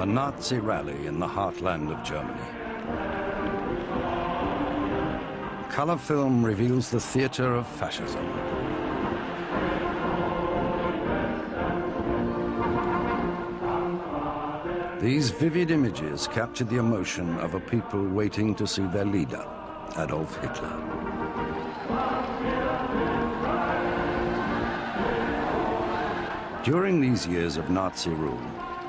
A Nazi rally in the heartland of Germany. Color film reveals the theater of fascism. These vivid images captured the emotion of a people waiting to see their leader, Adolf Hitler. During these years of Nazi rule,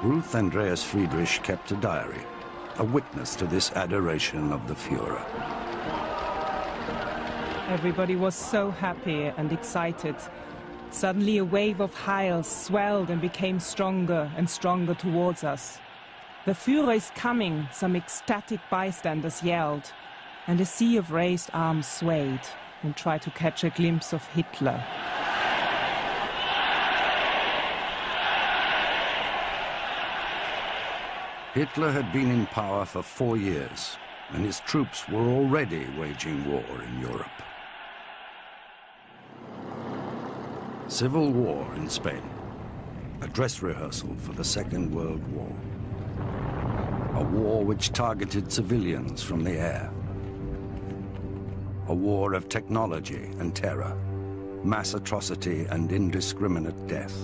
Ruth Andreas Friedrich kept a diary, a witness to this adoration of the Führer. Everybody was so happy and excited. Suddenly a wave of howls swelled and became stronger and stronger towards us. "The Führer is coming," some ecstatic bystanders yelled, and a sea of raised arms swayed and tried to catch a glimpse of Hitler. Hitler had been in power for 4 years, and his troops were already waging war in Europe. Civil war in Spain, a dress rehearsal for the Second World War. A war which targeted civilians from the air. A war of technology and terror, mass atrocity and indiscriminate death.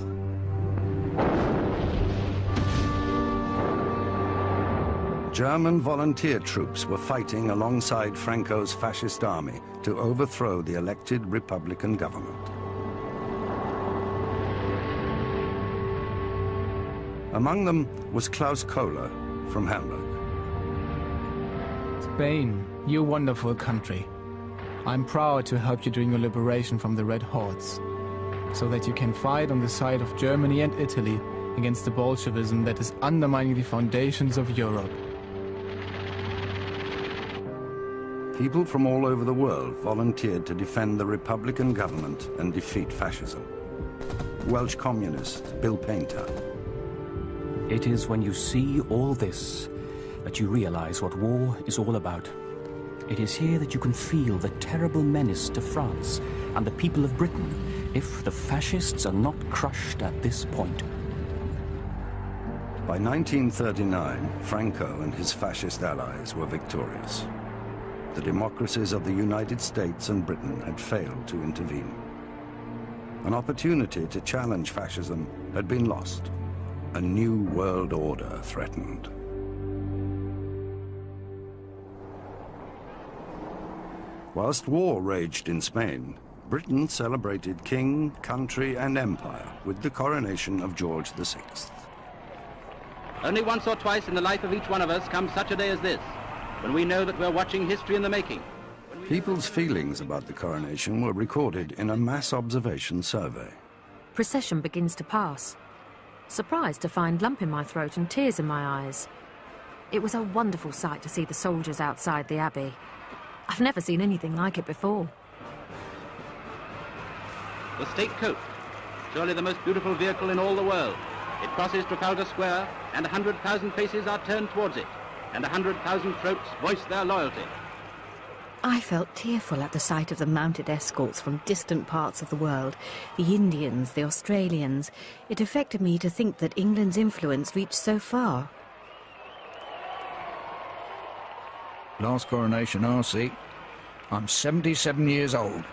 German volunteer troops were fighting alongside Franco's fascist army to overthrow the elected Republican government. Among them was Klaus Kohler from Hamburg. Spain, you wonderful country. I'm proud to help you during your liberation from the Red Hordes, so that you can fight on the side of Germany and Italy against the Bolshevism that is undermining the foundations of Europe. People from all over the world volunteered to defend the Republican government and defeat fascism. Welsh communist Bill Painter. It is when you see all this that you realize what war is all about. It is here that you can feel the terrible menace to France and the people of Britain if the fascists are not crushed at this point. By 1939, Franco and his fascist allies were victorious. The democracies of the United States and Britain had failed to intervene. An opportunity to challenge fascism had been lost. A new world order threatened. Whilst war raged in Spain, Britain celebrated king, country and empire with the coronation of George VI. Only once or twice in the life of each one of us comes such a day as this, when we know that we're watching history in the making. People's feelings about the coronation were recorded in a mass observation survey. Procession begins to pass. Surprised to find lump in my throat and tears in my eyes. It was a wonderful sight to see the soldiers outside the Abbey. I've never seen anything like it before. The state coach, surely the most beautiful vehicle in all the world. It crosses Trafalgar Square, and 100,000 faces are turned towards it, and 100,000 throats voice their loyalty. I felt tearful at the sight of the mounted escorts from distant parts of the world, the Indians, the Australians. It affected me to think that England's influence reached so far. Last coronation I see. I'm 77 years old.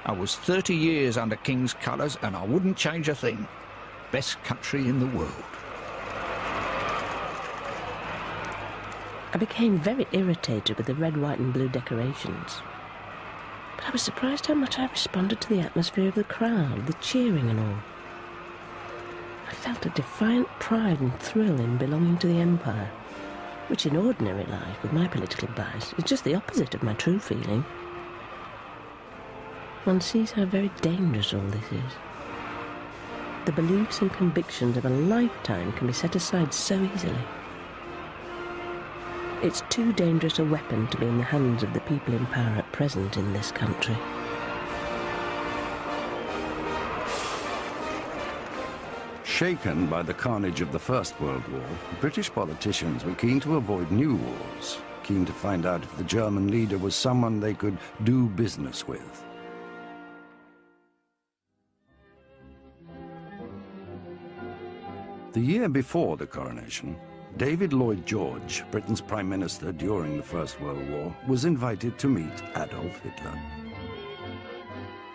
I was 30 years under King's colours and I wouldn't change a thing. Best country in the world. I became very irritated with the red, white and blue decorations. But I was surprised how much I responded to the atmosphere of the crowd, the cheering and all. I felt a defiant pride and thrill in belonging to the Empire, which in ordinary life, with my political bias, is just the opposite of my true feeling. One sees how very dangerous all this is. The beliefs and convictions of a lifetime can be set aside so easily. It's too dangerous a weapon to be in the hands of the people in power at present in this country. Shaken by the carnage of the First World War, British politicians were keen to avoid new wars, keen to find out if the German leader was someone they could do business with. The year before the coronation, David Lloyd George, Britain's Prime Minister during the First World War, was invited to meet Adolf Hitler.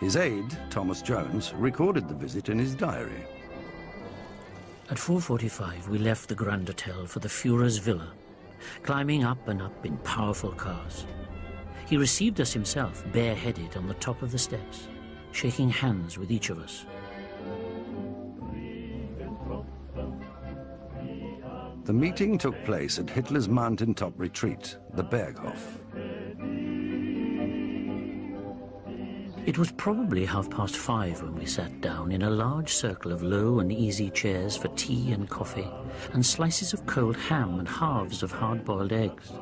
His aide, Thomas Jones, recorded the visit in his diary. At 4:45, we left the Grand Hotel for the Führer's villa, climbing up and up in powerful cars. He received us himself, bareheaded on the top of the steps, shaking hands with each of us. The meeting took place at Hitler's mountaintop retreat, the Berghof. It was probably 5:30 when we sat down in a large circle of low and easy chairs for tea and coffee, and slices of cold ham and halves of hard-boiled eggs.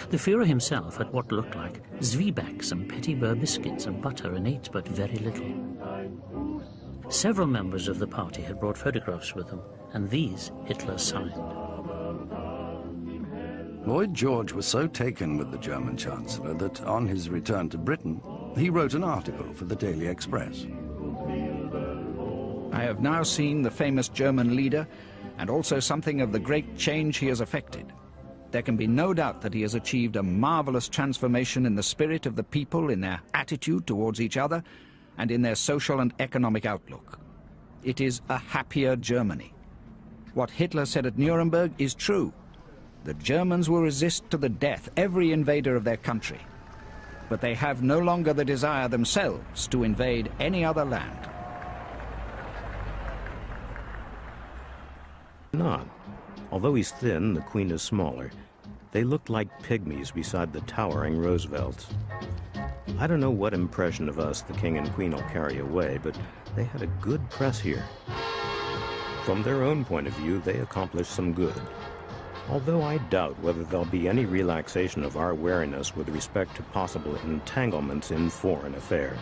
The Führer himself had what looked like Zwiebacks and petit beurre biscuits and butter, and ate but very little. Several members of the party had brought photographs with them, and these Hitler signed. Lloyd George was so taken with the German Chancellor that on his return to Britain, he wrote an article for the Daily Express. I have now seen the famous German leader and also something of the great change he has effected. There can be no doubt that he has achieved a marvelous transformation in the spirit of the people, in their attitude towards each other, and in their social and economic outlook. It is a happier Germany. What Hitler said at Nuremberg is true. The Germans will resist to the death every invader of their country, but they have no longer the desire themselves to invade any other land. Not. Although he's thin, the Queen is smaller. They look like pygmies beside the towering Roosevelts. I don't know what impression of us the King and Queen will carry away, but they had a good press here. From their own point of view, they accomplished some good. Although I doubt whether there'll be any relaxation of our wariness with respect to possible entanglements in foreign affairs.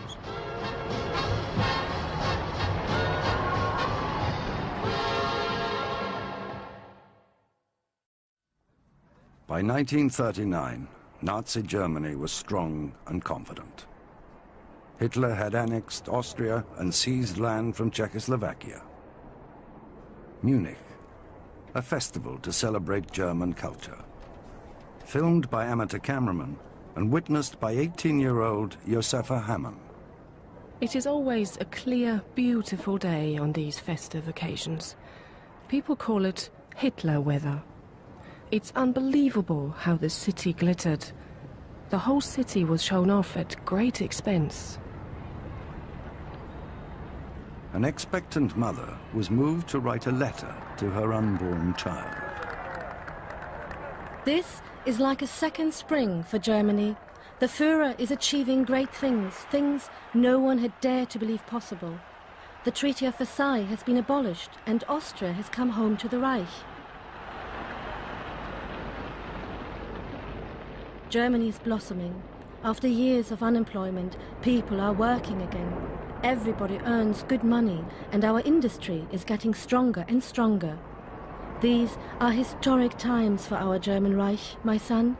By 1939, Nazi Germany was strong and confident. Hitler had annexed Austria and seized land from Czechoslovakia. Munich, a festival to celebrate German culture. Filmed by amateur cameramen and witnessed by 18-year-old Josefa Hamann. It is always a clear, beautiful day on these festive occasions. People call it Hitler weather. It's unbelievable how the city glittered. The whole city was shown off at great expense. An expectant mother was moved to write a letter to her unborn child. This is like a second spring for Germany. The Führer is achieving great things, things no one had dared to believe possible. The Treaty of Versailles has been abolished and Austria has come home to the Reich. Germany is blossoming. After years of unemployment, people are working again. Everybody earns good money, and our industry is getting stronger and stronger. These are historic times for our German Reich, my son.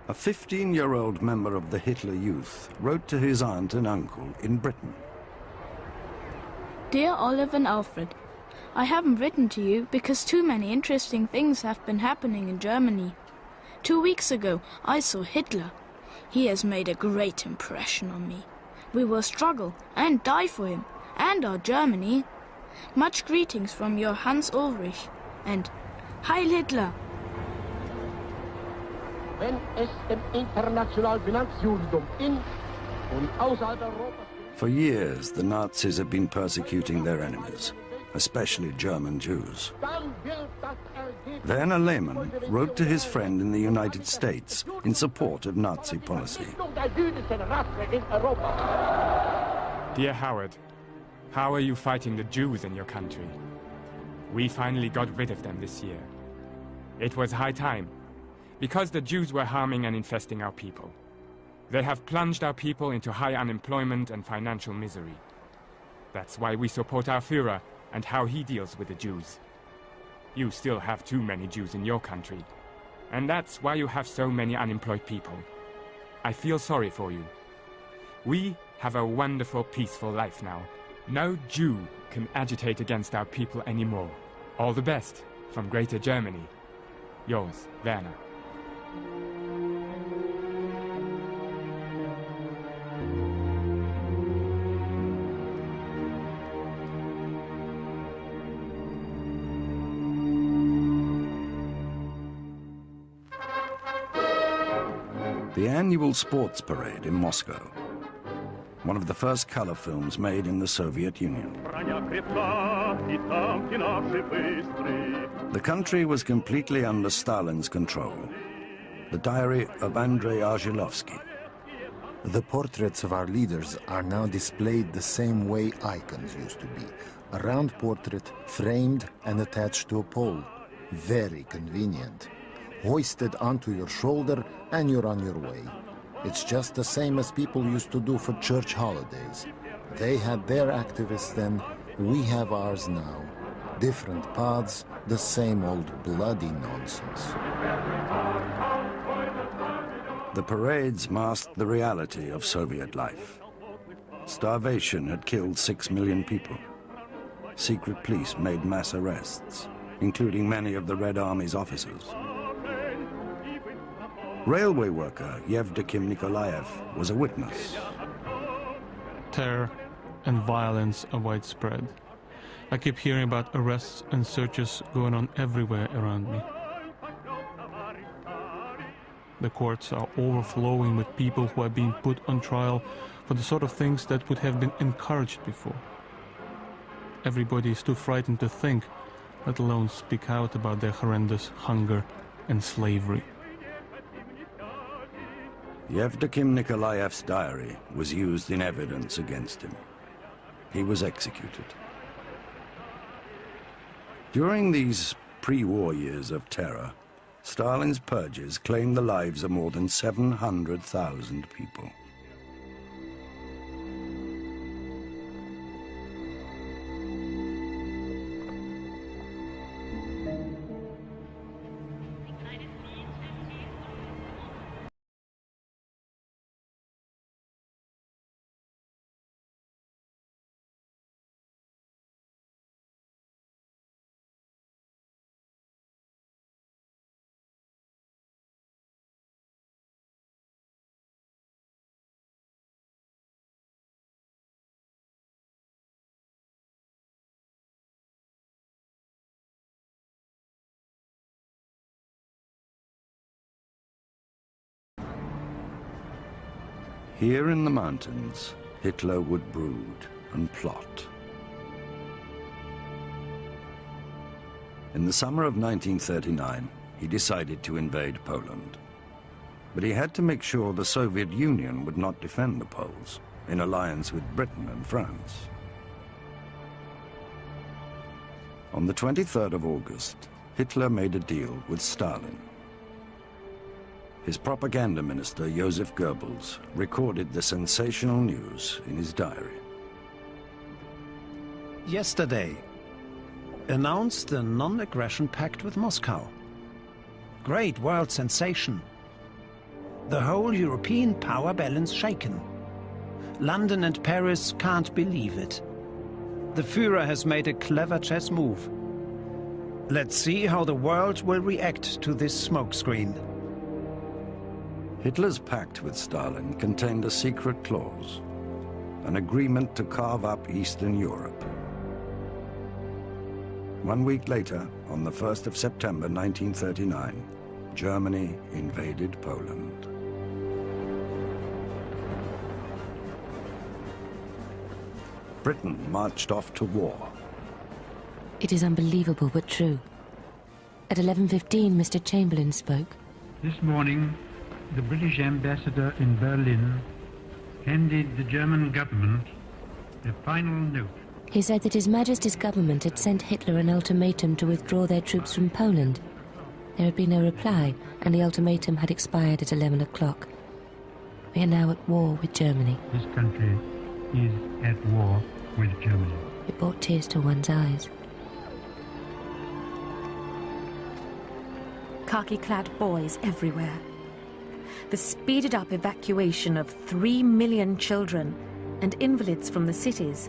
A 15-year-old member of the Hitler Youth wrote to his aunt and uncle in Britain. Dear Olive and Alfred, I haven't written to you because too many interesting things have been happening in Germany. 2 weeks ago, I saw Hitler. He has made a great impression on me. We will struggle and die for him and our Germany. Much greetings from your Hans Ulrich and Heil Hitler. Wenn es dem internationalen Finanzjudentum in und außerhalb Europas. For years, the Nazis have been persecuting their enemies, especially German Jews. Werner Lehmann wrote to his friend in the United States in support of Nazi policy. Dear Howard, how are you fighting the Jews in your country? We finally got rid of them this year. It was high time, because the Jews were harming and infesting our people. They have plunged our people into high unemployment and financial misery. That's why we support our Führer and how he deals with the Jews. You still have too many Jews in your country, and that's why you have so many unemployed people. I feel sorry for you. We have a wonderful, peaceful life now. No Jew can agitate against our people anymore. All the best from Greater Germany. Yours, Werner. The annual sports parade in Moscow, one of the first color films made in the Soviet Union. The country was completely under Stalin's control. The diary of Andrei Argilovsky. The portraits of our leaders are now displayed the same way icons used to be. A round portrait framed and attached to a pole. Very convenient. Hoisted onto your shoulder and you're on your way. It's just the same as people used to do for church holidays. They had their activists then, we have ours now. Different paths, the same old bloody nonsense. The parades masked the reality of Soviet life. Starvation had killed 6 million people. Secret police made mass arrests, including many of the Red Army's officers. Railway worker Yevdokim Nikolaev was a witness. Terror and violence are widespread. I keep hearing about arrests and searches going on everywhere around me. The courts are overflowing with people who are being put on trial for the sort of things that would have been encouraged before. Everybody is too frightened to think, let alone speak out about their horrendous hunger and slavery. Yevdokim Nikolaev's diary was used in evidence against him. He was executed. During these pre-war years of terror, Stalin's purges claimed the lives of more than 700,000 people. Here in the mountains, Hitler would brood and plot. In the summer of 1939, he decided to invade Poland. But he had to make sure the Soviet Union would not defend the Poles, in alliance with Britain and France. On the 23rd of August, Hitler made a deal with Stalin. His propaganda minister, Joseph Goebbels, recorded the sensational news in his diary. Yesterday, announced a non-aggression pact with Moscow. Great world sensation. The whole European power balance shaken. London and Paris can't believe it. The Führer has made a clever chess move. Let's see how the world will react to this smokescreen. Hitler's pact with Stalin contained a secret clause, an agreement to carve up Eastern Europe. 1 week later, on the 1st of September 1939, Germany invaded Poland. Britain marched off to war. It is unbelievable but true. At 11:15, Mr. Chamberlain spoke. This morning, the British ambassador in Berlin handed the German government a final note. He said that His Majesty's government had sent Hitler an ultimatum to withdraw their troops from Poland. There had been no reply, and the ultimatum had expired at 11 o'clock. We are now at war with Germany. This country is at war with Germany. It brought tears to one's eyes. Khaki-clad boys everywhere. The speeded-up evacuation of 3 million children and invalids from the cities.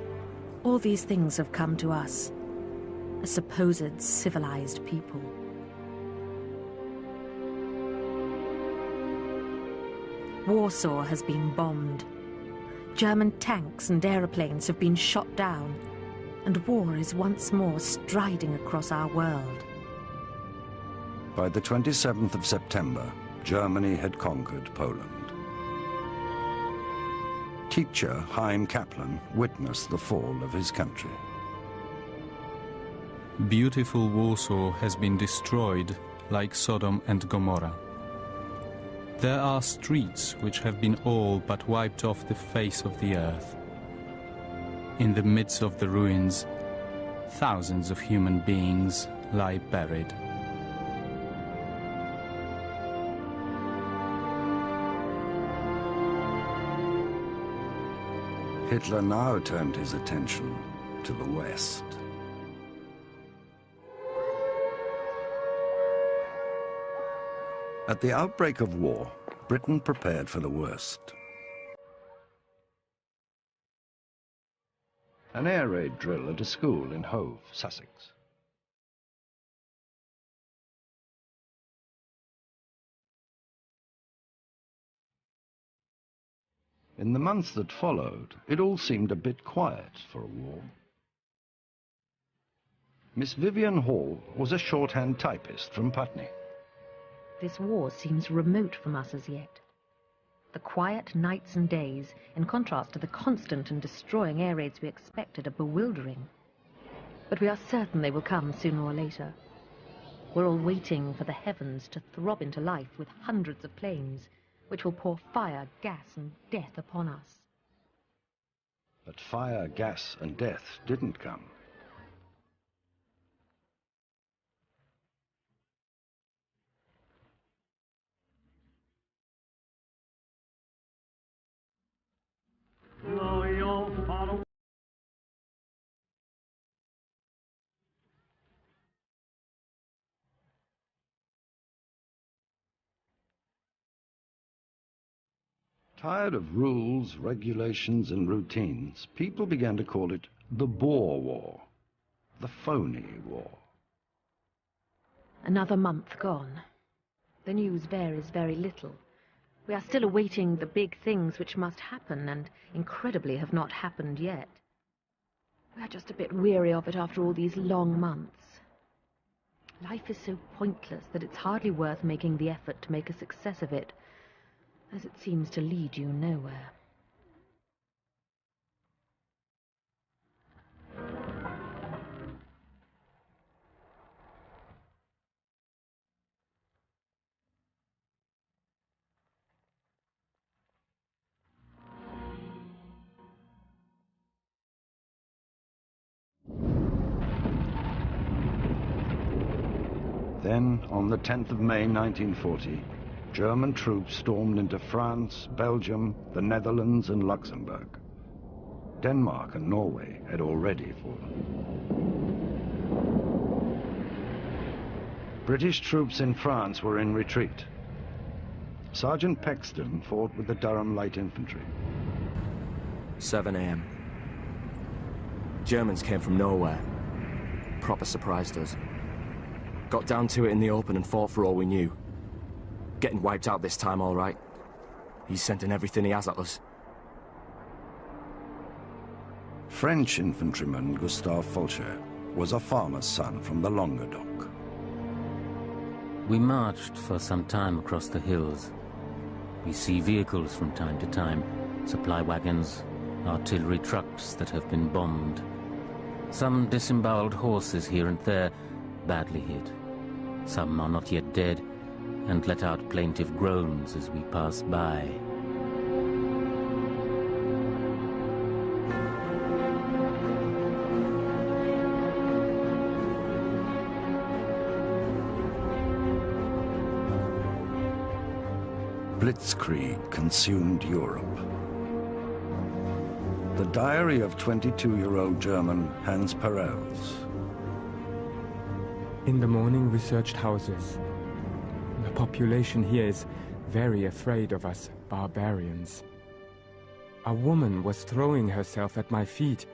All these things have come to us. a supposed civilized people. Warsaw has been bombed. German tanks and aeroplanes have been shot down, and war is once more striding across our world. By the 27th of September, Germany had conquered Poland. Teacher Chaim Kaplan witnessed the fall of his country. Beautiful Warsaw has been destroyed like Sodom and Gomorrah. There are streets which have been all but wiped off the face of the earth. In the midst of the ruins, thousands of human beings lie buried. Hitler now turned his attention to the West. At the outbreak of war, Britain prepared for the worst. An air raid drill at a school in Hove, Sussex. In the months that followed, it all seemed a bit quiet for a war. Miss Vivian Hall was a shorthand typist from Putney. This war seems remote from us as yet. The quiet nights and days, in contrast to the constant and destroying air raids we expected, are bewildering. But we are certain they will come sooner or later. We're all waiting for the heavens to throb into life with hundreds of planes, which will pour fire, gas, and death upon us. But fire, gas, and death didn't come. Tired of rules, regulations, and routines, people began to call it the Boer War, the phony war. Another month gone. The news varies very little. We are still awaiting the big things which must happen, and incredibly have not happened yet. We are just a bit weary of it after all these long months. Life is so pointless that it's hardly worth making the effort to make a success of it, as it seems to lead you nowhere. Then, on the 10th of May 1940, German troops stormed into France, Belgium, the Netherlands, and Luxembourg. Denmark and Norway had already fallen. British troops in France were in retreat. Sergeant Paxton fought with the Durham Light Infantry. 7 a.m. Germans came from nowhere. Proper surprised us. Got down to it in the open and fought for all we knew. Getting wiped out this time, all right. He's sending everything he has at us. French infantryman Gustave Fulcher was a farmer's son from the Languedoc. We marched for some time across the hills. We see vehicles from time to time, supply wagons, artillery trucks that have been bombed. Some disemboweled horses here and there, badly hit. Some are not yet dead, and let out plaintive groans as we pass by. Blitzkrieg consumed Europe. The diary of 22-year-old German Hans Perels. In the morning we searched houses. The population here is very afraid of us barbarians. A woman was throwing herself at my feet,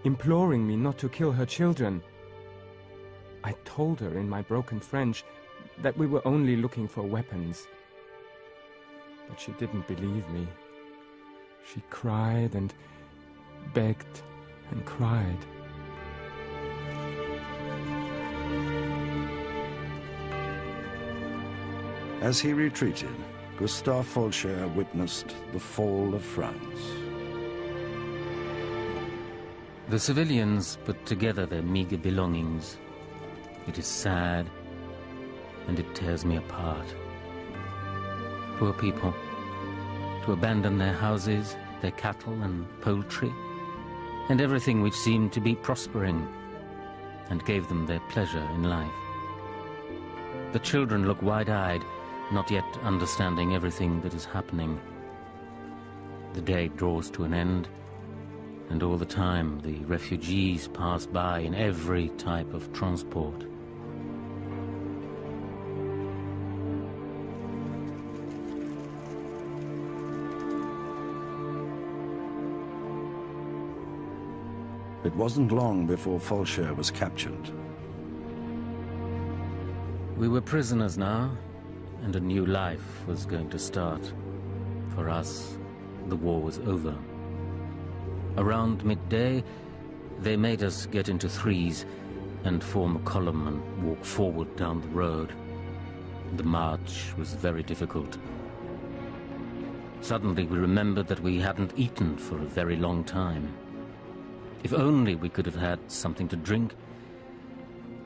imploring me not to kill her children. I told her in my broken French that we were only looking for weapons. But she didn't believe me. She cried and begged and cried. As he retreated, Gustave Fulcher witnessed the fall of France. The civilians put together their meager belongings. It is sad, and it tears me apart. Poor people, to abandon their houses, their cattle and poultry, and everything which seemed to be prospering, and gave them their pleasure in life. The children look wide-eyed, not yet understanding everything that is happening. The day draws to an end, and all the time the refugees pass by in every type of transport. It wasn't long before Fulcher was captured. We were prisoners now, and a new life was going to start. For us, the war was over. Around midday, they made us get into threes and form a column and walk forward down the road. The march was very difficult. Suddenly we remembered that we hadn't eaten for a very long time. If only we could have had something to drink,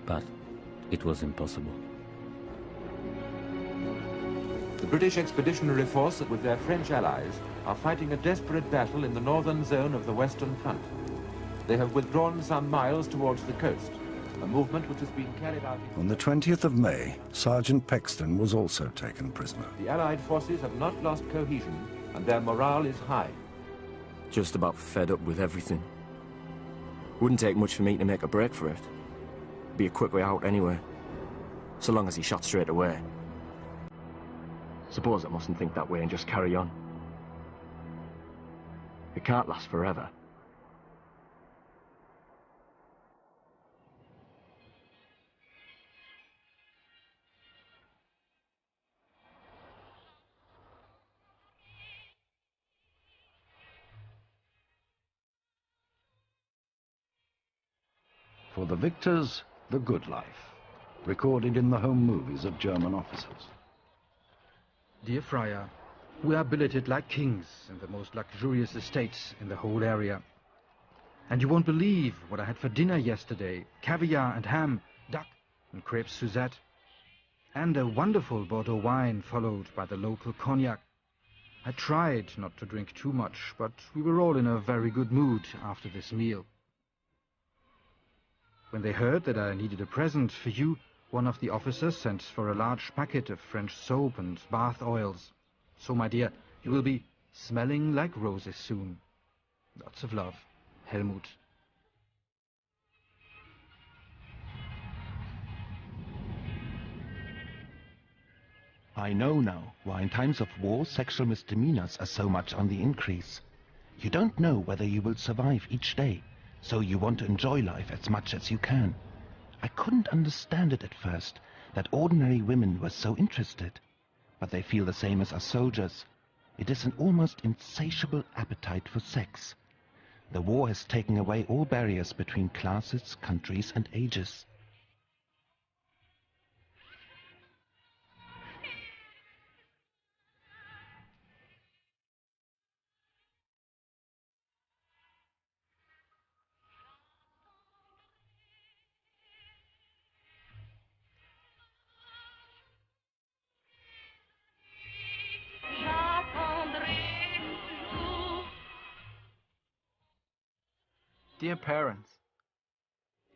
but it was impossible. The British Expeditionary Force, with their French allies, are fighting a desperate battle in the northern zone of the Western Front. They have withdrawn some miles towards the coast, a movement which has been carried out... On the 20th of May, Sergeant Paxton was also taken prisoner. The Allied forces have not lost cohesion, and their morale is high. Just about fed up with everything. Wouldn't take much for me to make a break for it. Be a quick way out anyway, so long as he shot straight away. Suppose I mustn't think that way and just carry on. It can't last forever. For the victors, the good life, recorded in the home movies of German officers. Dear Friar, we are billeted like kings in the most luxurious estates in the whole area. And you won't believe what I had for dinner yesterday. Caviar and ham, duck and crepes Suzette. And a wonderful Bordeaux wine followed by the local cognac. I tried not to drink too much, but we were all in a very good mood after this meal. When they heard that I needed a present for you, one of the officers sent for a large packet of French soap and bath oils. So, my dear, you will be smelling like roses soon. Lots of love, Helmut. I know now why in times of war sexual misdemeanors are so much on the increase. You don't know whether you will survive each day, so you want to enjoy life as much as you can. I couldn't understand it at first, that ordinary women were so interested. But they feel the same as us soldiers. It is an almost insatiable appetite for sex. The war has taken away all barriers between classes, countries and ages. Dear parents,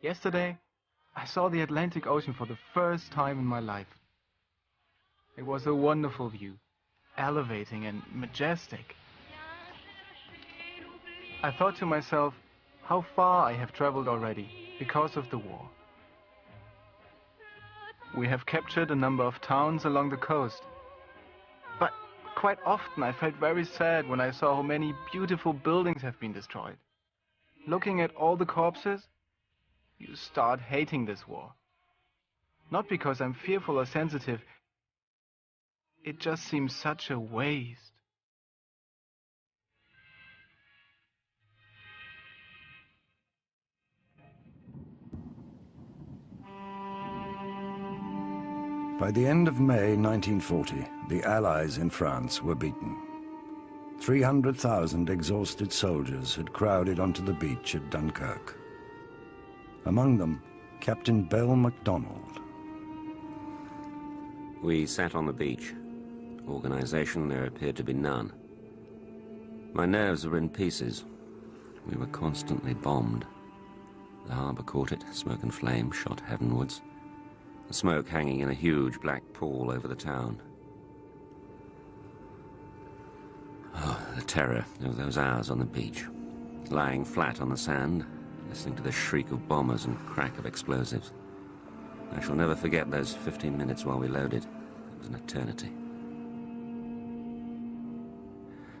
yesterday I saw the Atlantic Ocean for the first time in my life. It was a wonderful view, elevating and majestic. I thought to myself how far I have traveled already because of the war. We have captured a number of towns along the coast. But quite often I felt very sad when I saw how many beautiful buildings have been destroyed. Looking at all the corpses, you start hating this war. Not because I'm fearful or sensitive. It just seems such a waste. By the end of May 1940, the Allies in France were beaten. 300,000 exhausted soldiers had crowded onto the beach at Dunkirk. Among them, Captain Bell MacDonald. We sat on the beach. Organization there appeared to be none. My nerves were in pieces. We were constantly bombed. The harbour caught it, smoke and flame shot heavenwards. The smoke hanging in a huge black pool over the town. Oh, the terror of those hours on the beach. Lying flat on the sand, listening to the shriek of bombers and crack of explosives. I shall never forget those 15 minutes while we loaded. It was an eternity.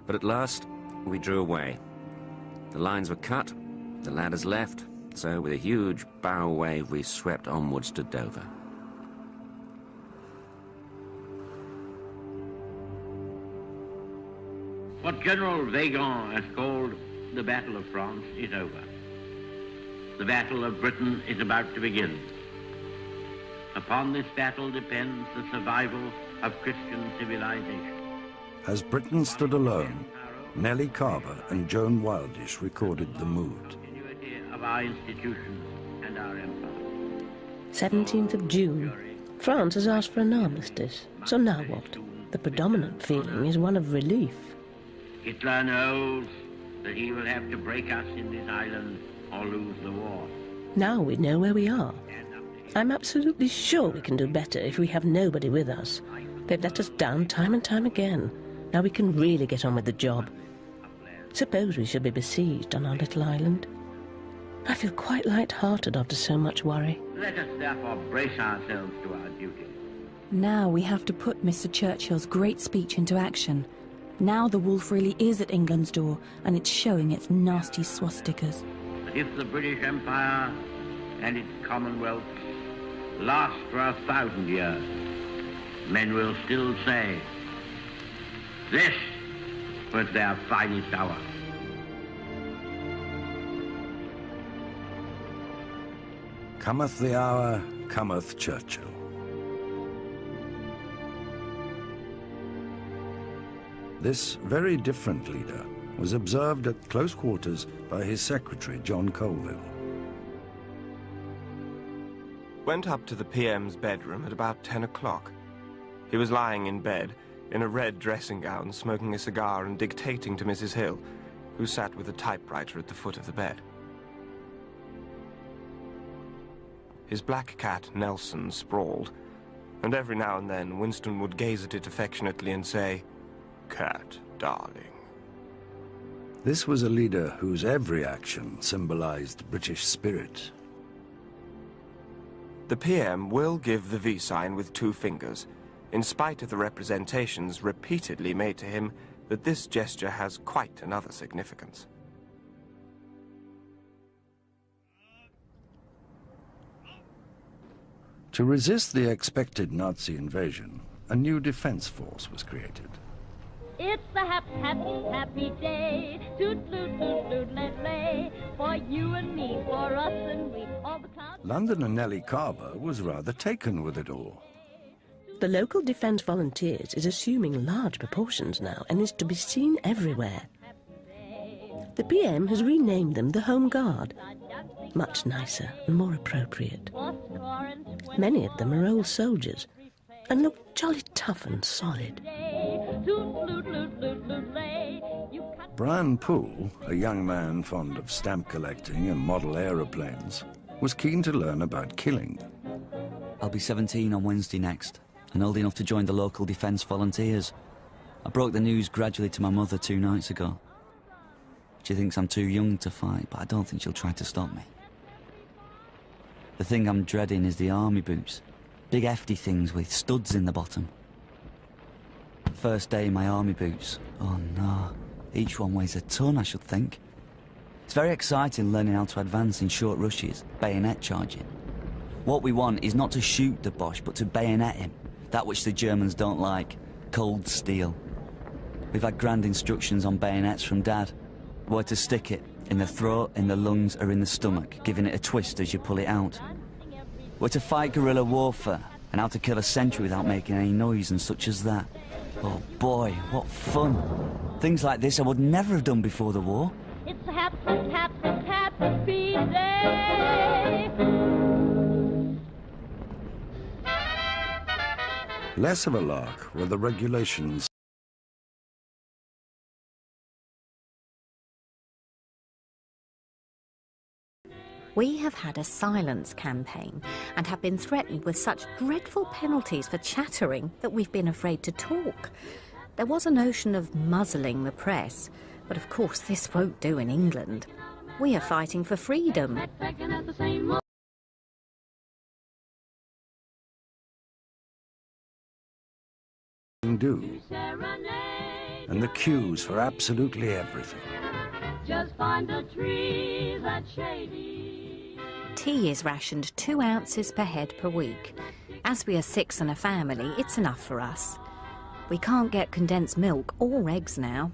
But at last, we drew away. The lines were cut, the ladders left, so with a huge bow wave we swept onwards to Dover. What General Weygand has called the Battle of France is over. The Battle of Britain is about to begin. Upon this battle depends the survival of Christian civilization. As Britain stood alone, Nellie Carver and Joan Wildish recorded the mood. Of our institutions and our empire. 17th of June. France has asked for an armistice. So now what? The predominant feeling is one of relief. Hitler knows that he will have to break us in this island or lose the war. Now we know where we are. I'm absolutely sure we can do better if we have nobody with us. They've let us down time and time again. Now we can really get on with the job. Suppose we should be besieged on our little island. I feel quite light-hearted after so much worry. Let us therefore brace ourselves to our duty. Now we have to put Mr. Churchill's great speech into action. Now the wolf really is at England's door, and it's showing its nasty swastikas. But if the British Empire and its Commonwealth last for 1,000 years, men will still say, this was their finest hour. Cometh the hour, cometh Churchill. This very different leader was observed at close quarters by his secretary, John Colville. Went up to the PM's bedroom at about 10 o'clock. He was lying in bed, in a red dressing gown, smoking a cigar and dictating to Mrs. Hill, who sat with a typewriter at the foot of the bed. His black cat, Nelson, sprawled, and every now and then Winston would gaze at it affectionately and say, "Cat, darling." This was a leader whose every action symbolized British spirit. The PM will give the V sign with 2 fingers, in spite of the representations repeatedly made to him that this gesture has quite another significance. To resist the expected Nazi invasion, a new defense force was created. It's a happy, happy, happy day. Toot-loot-loot-loot-lay-lay. For you and me, for us and we, all the clouds... London and Nellie Carver was rather taken with it all. The local Defence Volunteers is assuming large proportions now and is to be seen everywhere. The PM has renamed them the Home Guard. Much nicer and more appropriate. Many of them are old soldiers and look jolly tough and solid. Brian Poole, a young man fond of stamp collecting and model aeroplanes, was keen to learn about killing. I'll be 17 on Wednesday next, and old enough to join the local Defence Volunteers. I broke the news gradually to my mother 2 nights ago. She thinks I'm too young to fight, but I don't think she'll try to stop me. The thing I'm dreading is the army boots. Big hefty things with studs in the bottom. First day in my army boots. Oh no, each one weighs a ton, I should think. It's very exciting learning how to advance in short rushes, bayonet charging. What we want is not to shoot the Boche, but to bayonet him. That which the Germans don't like. Cold steel. We've had grand instructions on bayonets from Dad. Where to stick it. In the throat, in the lungs, or in the stomach, giving it a twist as you pull it out. Where to fight guerrilla warfare, and how to kill a sentry without making any noise and such as that. Oh boy, what fun. Things like this I would never have done before the war. It's a happy day. Less of a lark were the regulations. We have had a silence campaign and have been threatened with such dreadful penalties for chattering that we've been afraid to talk. There was a notion of muzzling the press, but of course this won't do in England. We are fighting for freedom. Do. And the queues for absolutely everything. Just find a tree that's shady. Tea is rationed 2 ounces per head per week. As we are 6 in a family, it's enough for us. We can't get condensed milk or eggs now.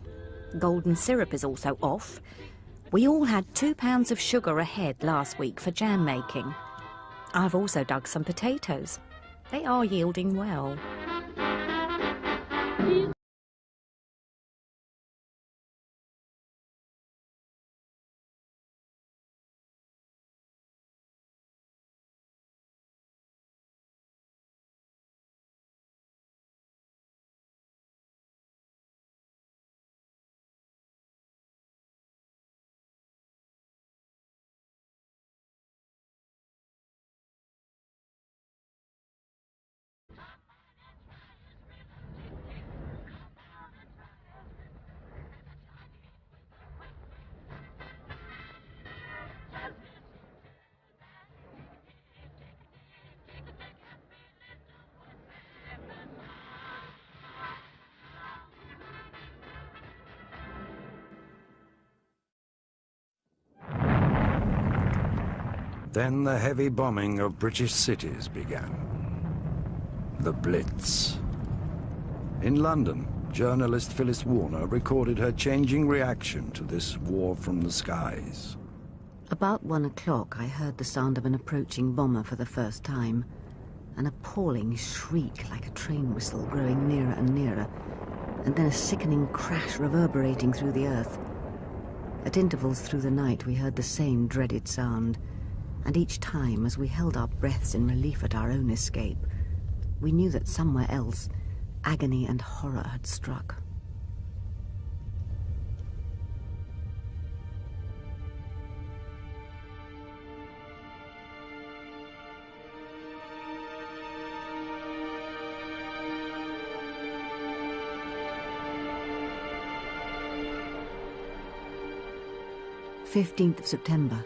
Golden syrup is also off. We all had 2 pounds of sugar a head last week for jam making. I've also dug some potatoes. They are yielding well. Then the heavy bombing of British cities began. The Blitz. In London, journalist Phyllis Warner recorded her changing reaction to this war from the skies. About 1 o'clock, I heard the sound of an approaching bomber for the first time. An appalling shriek like a train whistle growing nearer and nearer, and then a sickening crash reverberating through the earth. At intervals through the night, we heard the same dreaded sound. And each time, as we held our breaths in relief at our own escape, we knew that somewhere else, agony and horror had struck. "15th of September.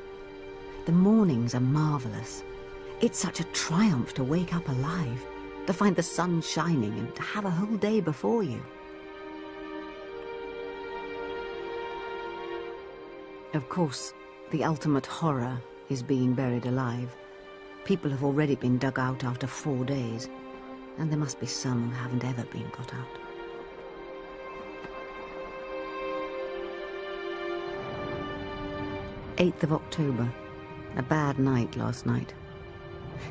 The mornings are marvellous. It's such a triumph to wake up alive, to find the sun shining and to have a whole day before you. Of course, the ultimate horror is being buried alive. People have already been dug out after 4 days, and there must be some who haven't ever been got out. "8th of October. A bad night last night.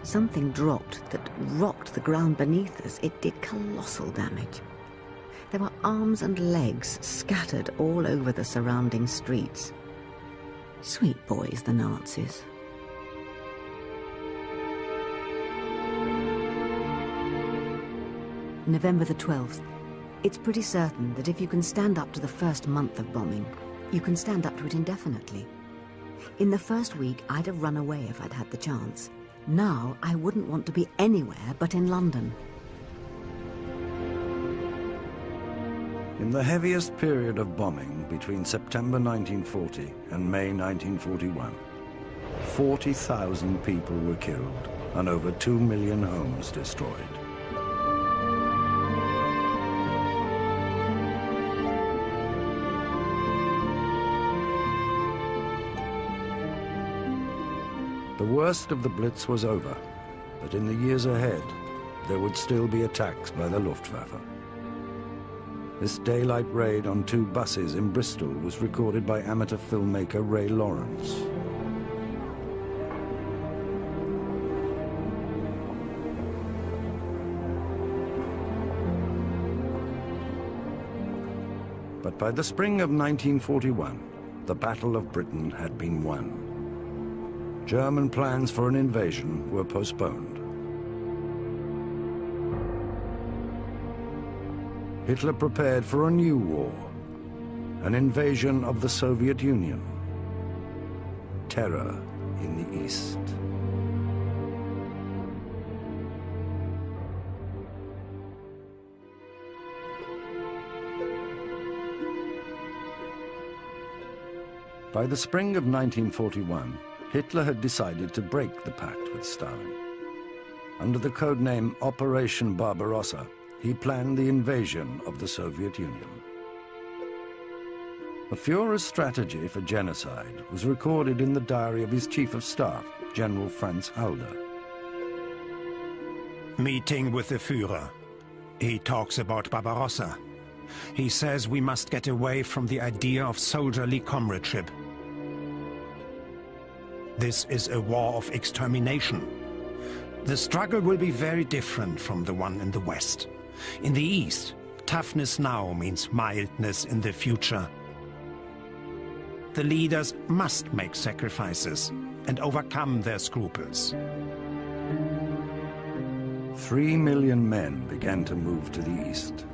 Something dropped that rocked the ground beneath us. It did colossal damage. There were arms and legs scattered all over the surrounding streets. Sweet boys, the Nazis." November the 12th. It's pretty certain that if you can stand up to the first month of bombing, you can stand up to it indefinitely. In the first week, I'd have run away if I'd had the chance. Now, I wouldn't want to be anywhere but in London. In the heaviest period of bombing between September 1940 and May 1941, 40,000 people were killed and over 2 million homes destroyed. The worst of the Blitz was over, that in the years ahead, there would still be attacks by the Luftwaffe. This daylight raid on 2 buses in Bristol was recorded by amateur filmmaker Ray Lawrence. But by the spring of 1941, the Battle of Britain had been won. German plans for an invasion were postponed. Hitler prepared for a new war, an invasion of the Soviet Union. Terror in the East. By the spring of 1941, Hitler had decided to break the pact with Stalin. Under the codename Operation Barbarossa, he planned the invasion of the Soviet Union. The Führer's strategy for genocide was recorded in the diary of his Chief of Staff, General Franz Halder. Meeting with the Führer. He talks about Barbarossa. He says we must get away from the idea of soldierly comradeship. This is a war of extermination. The struggle will be very different from the one in the West. In the East, toughness now means mildness in the future. The leaders must make sacrifices and overcome their scruples. 3 million men began to move to the east.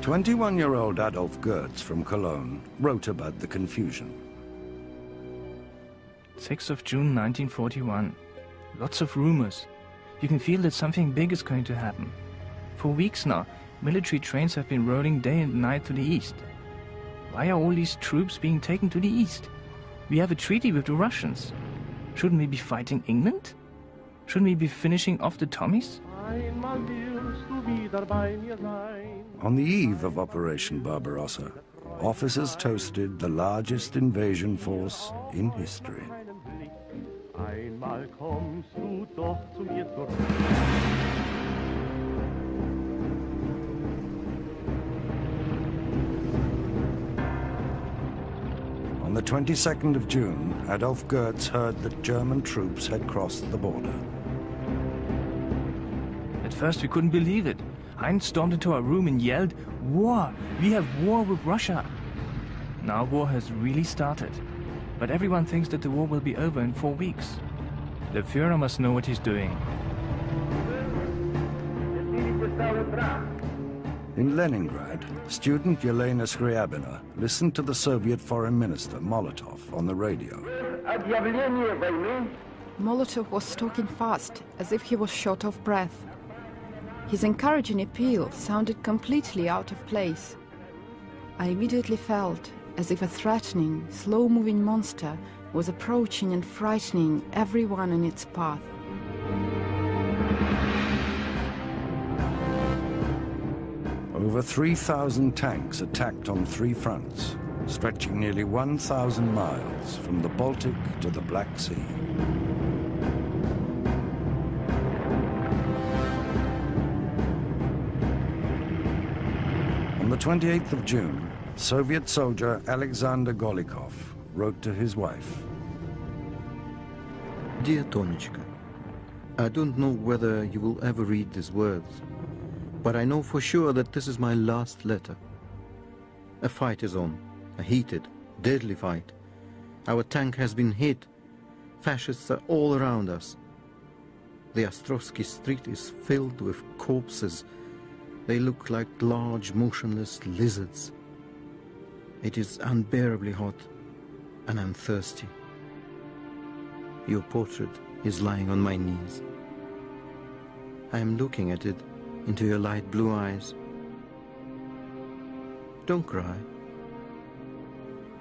21-year-old Adolf Goertz from Cologne wrote about the confusion. 6th of June 1941. Lots of rumors. You can feel that something big is going to happen. For weeks now, military trains have been rolling day and night to the east. Why are all these troops being taken to the east? We have a treaty with the Russians. Shouldn't we be fighting England? Shouldn't we be finishing off the Tommies? On the eve of Operation Barbarossa, officers toasted the largest invasion force in history. Einmal kommst du doch zu mir zurück. On the 22nd of June, Adolf Goertz heard that German troops had crossed the border. At first we couldn't believe it. Heinz stormed into our room and yelled, "War! We have war with Russia!" Now war has really started. But everyone thinks that the war will be over in 4 weeks. The Führer must know what he's doing. In Leningrad, student Yelena Skryabina listened to the Soviet Foreign Minister Molotov on the radio. Molotov was talking fast, as if he was short of breath. His encouraging appeal sounded completely out of place. I immediately felt as if a threatening, slow-moving monster was approaching and frightening everyone in its path. Over 3,000 tanks attacked on 3 fronts, stretching nearly 1,000 miles from the Baltic to the Black Sea. On the 28th of June, Soviet soldier Alexander Golikov wrote to his wife. Dear Tonichka, I don't know whether you will ever read these words, but I know for sure that this is my last letter. A fight is on, a heated, deadly fight. Our tank has been hit. Fascists are all around us. The Ostrovsky Street is filled with corpses. They look like large, motionless lizards. It is unbearably hot, and I'm thirsty. Your portrait is lying on my knees. I am looking at it into your light blue eyes. Don't cry.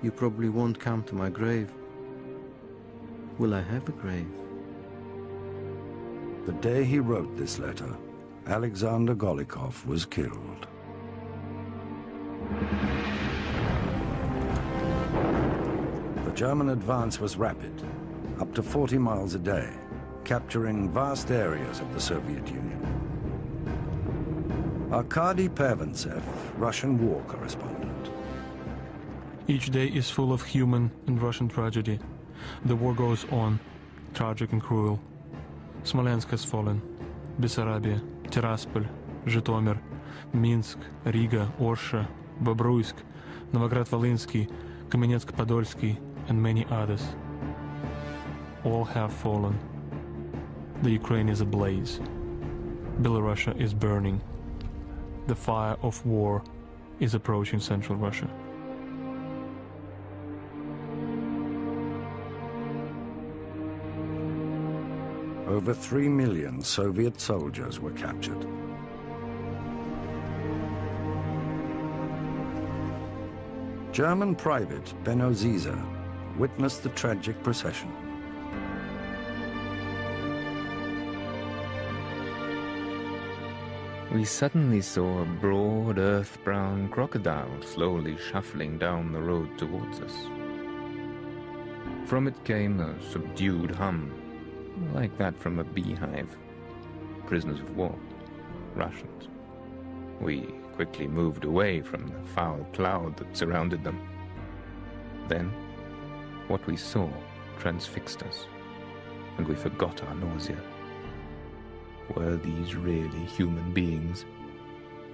You probably won't come to my grave. Will I have a grave? The day he wrote this letter, Alexander Golikov was killed. The German advance was rapid, up to 40 miles a day, capturing vast areas of the Soviet Union. Arkady Pervantsev, Russian war correspondent. Each day is full of human and Russian tragedy. The war goes on, tragic and cruel. Smolensk has fallen, Bessarabia, Tiraspol, Zhytomyr, Minsk, Riga, Orsha, Bobruisk, Novograd-Volhynsky, Kamenetsk-Podolsky, and many others. All have fallen. The Ukraine is ablaze. Belarusia is burning. The fire of war is approaching Central Russia. Over 3 million Soviet soldiers were captured. German private Benno Ziza witnessed the tragic procession. We suddenly saw a broad, earth-brown crocodile slowly shuffling down the road towards us. From it came a subdued hum, like that from a beehive. Prisoners of war, Russians. We quickly moved away from the foul cloud that surrounded them. Then, what we saw transfixed us, and we forgot our nausea. Were these really human beings?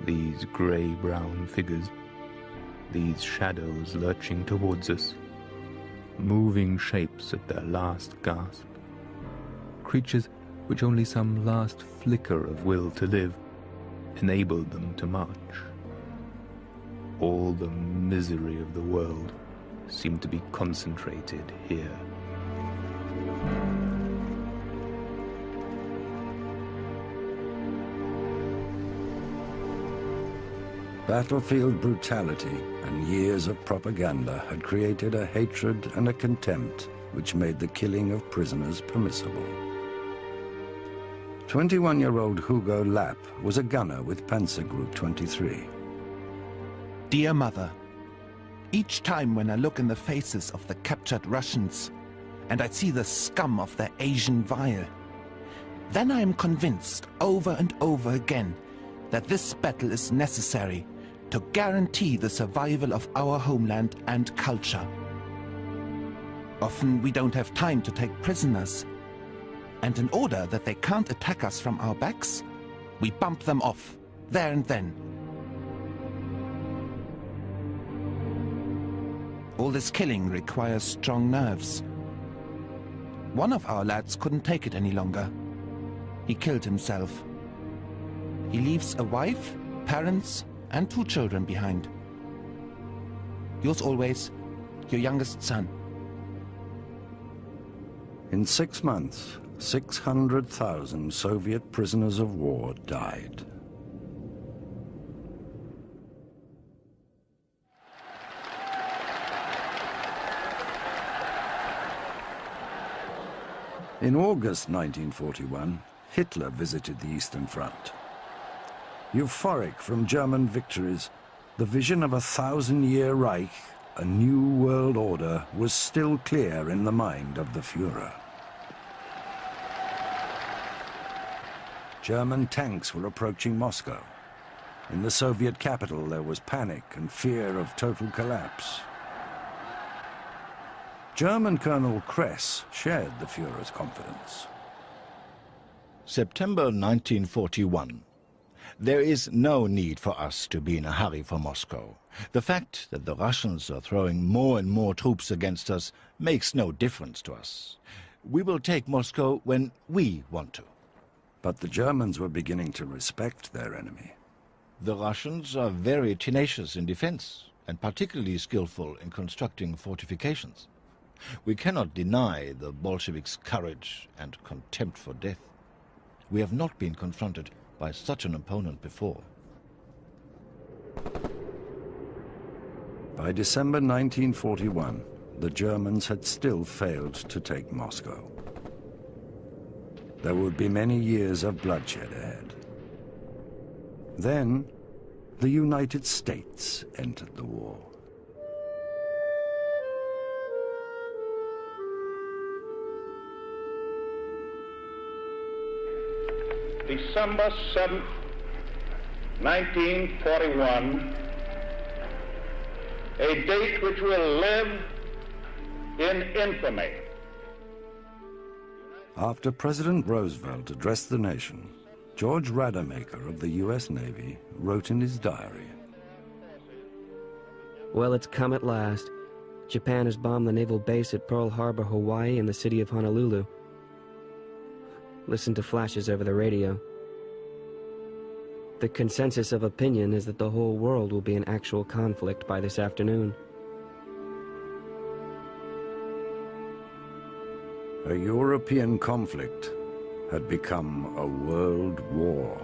These grey-brown figures? These shadows lurching towards us? Moving shapes at their last gasp? Creatures which only some last flicker of will to live enabled them to march. All the misery of the world seemed to be concentrated here. Battlefield brutality and years of propaganda had created a hatred and a contempt which made the killing of prisoners permissible. 21-year-old Hugo Lapp was a gunner with Panzer Group 23. Dear Mother, each time when I look in the faces of the captured Russians and I see the scum of their Asian vile, then I am convinced over and over again that this battle is necessary to guarantee the survival of our homeland and culture. Often we don't have time to take prisoners, and in order that they can't attack us from our backs, we bump them off, there and then. All this killing requires strong nerves. One of our lads couldn't take it any longer. He killed himself. He leaves a wife, parents, and 2 children behind. Yours always, your youngest son. In 6 months, 600,000 Soviet prisoners of war died. In August 1941, Hitler visited the Eastern Front. Euphoric from German victories, the vision of a 1,000-year Reich, a new world order, was still clear in the mind of the Führer. German tanks were approaching Moscow. In the Soviet capital, there was panic and fear of total collapse. German Colonel Kress shared the Führer's confidence. September 1941. There is no need for us to be in a hurry for Moscow. The fact that the Russians are throwing more and more troops against us makes no difference to us. We will take Moscow when we want to. But the Germans were beginning to respect their enemy. The Russians are very tenacious in defense, and particularly skillful in constructing fortifications. We cannot deny the Bolsheviks' courage and contempt for death. We have not been confronted by such an opponent before. By December 1941, the Germans had still failed to take Moscow. There would be many years of bloodshed ahead. Then, the United States entered the war. December 7th, 1941, a date which will live in infamy. After President Roosevelt addressed the nation, George Rademacher of the U.S. Navy wrote in his diary, "Well, it's come at last. Japan has bombed the naval base at Pearl Harbor, Hawaii, and the city of Honolulu. Listen to flashes over the radio. The consensus of opinion is that the whole world will be in actual conflict by this afternoon." A European conflict had become a world war.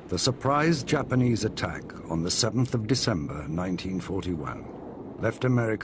The surprise Japanese attack on the 7th of December 1941 left America